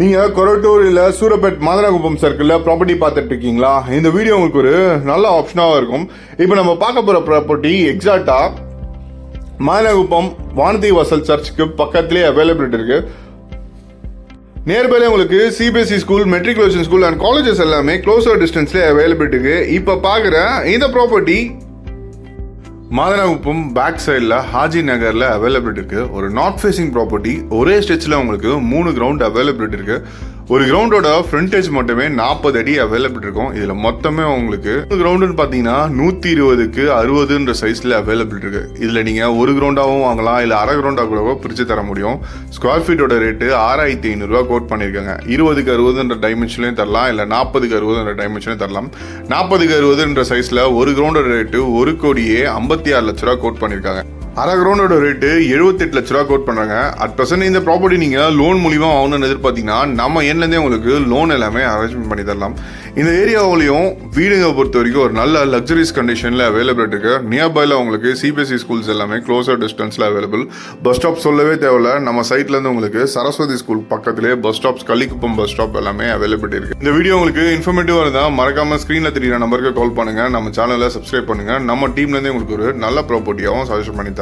நீங்க கொரட்டூர் இல்ல சூரப்பேட் மாதனகுப்பம் சர்க்கிள்ல ப்ராப்பர்ட்டி பார்த்துட்டு இருக்கீங்களா? இந்த வீடியோ உங்களுக்கு ஒரு நல்ல ஆப்ஷனாக இருக்கும். இப்போ நம்ம பார்க்க போற ப்ராப்பர்ட்டி எக்ஸாக்டா மாதனகுப்பம் வானதி வாசல் சர்ச்சுக்கு பக்கத்திலே அவைலபிலிட்டி இருக்கு. நியர்பைல உங்களுக்கு CBSE school, matriculation school and colleges எல்லாமே க்ளோசர் டிஸ்டன்ஸ்லேயே அவைலபிலிட்டி இருக்கு. இப்போ பார்க்குற இந்த ப்ராப்பர்ட்டி மாதனகுப்பம் பேக் சைடில் ஹாஜி நகரில் அவைலபிலிட்டி இருக்குது. ஒரு நார்த் ஃபேசிங் ப்ராப்பர்ட்டி. ஒரே ஸ்டெச்சில் உங்களுக்கு 3 கிரவுண்ட் அவைலபிலிட்டி இருக்குது. ஒரு கிரவுண்டோட ஃப்ரண்டேஜ் மட்டுமே 40 அடி அவைலபிலிட்டி இருக்கும். இதில் மொத்தமே உங்களுக்கு கிரவுண்டுன்னு பார்த்தீங்கன்னா 120க்கு 60ன்ற சைஸில் அவைலபிலிட்டி இருக்குது. இதில் நீங்கள் ஒரு கிரவுண்டாகவும் வாங்கலாம், இல்லை அரை கிரவுண்டாக கூட பிரித்து தர முடியும். ஸ்கொயர் ஃபீட்டோட ரேட்டு 6500 கோட் பண்ணியிருக்காங்க. 20க்கு 60ன்ற டைமென்ஷன்லையும் தரலாம், இல்லை 40க்கு 60ன்ற டைமென்ஷன்லையும் தரலாம். 40க்கு 60ன்ற சைஸில் ஒரு கிரவுண்டோட ரேட்டு 1,56 லட்ச கோட் பண்ணியிருக்காங்க. அரை கிரவுண்டோட ரேட்டு 78 லட்ச ரூபா கோட் பண்றாங்க. அட் பிரசன்ட் இந்த ப்ராப்பர்ட்டி நீங்க லோன் மூலியமா வாங்கணும்னு எதிர்பார்த்தீங்கன்னா நம்ம எண்ணிலேருந்தே உங்களுக்கு லோன் எல்லாமே அரேஞ்ச்மெண்ட் பண்ணி தரலாம். இந்த ஏரியாவிலையும் வீடுங்க பொறுத்த வரைக்கும் ஒரு நல்ல லக்ஸரிஸ் கண்டிஷன்ல அவைலபிலிட்டி இருக்கு. நியர்பைல உங்களுக்கு சிபிஎஸ்சி ஸ்கூல்ஸ் எல்லாமே க்ளோசர் டிஸ்டன்ஸ்ல அவைலபிள். பஸ் ஸ்டாப் சொல்லவே தேவையில்ல. நம்ம சைட்ல இருந்து உங்களுக்கு சரஸ்வதி ஸ்கூல் பக்கத்திலே bus stops, Kallikuppam bus stop எல்லாமே அவைலபிலிட்டி இருக்கு. இந்த வீடியோ உங்களுக்கு இன்ஃபர்மேட்டிவா இருந்தா மறக்காம ஸ்கிரீன்ல தெரியுற நம்பருக்கு கால் பண்ணுங்க. நம்ம சேனலை சப்ஸ்கிரைப் பண்ணுங்க. நம்ம டீம்ல இருந்தே உங்களுக்கு ஒரு நல்ல ப்ராப்பர்ட்டியாகவும் சஜஷன் பண்ணி தரலாம்.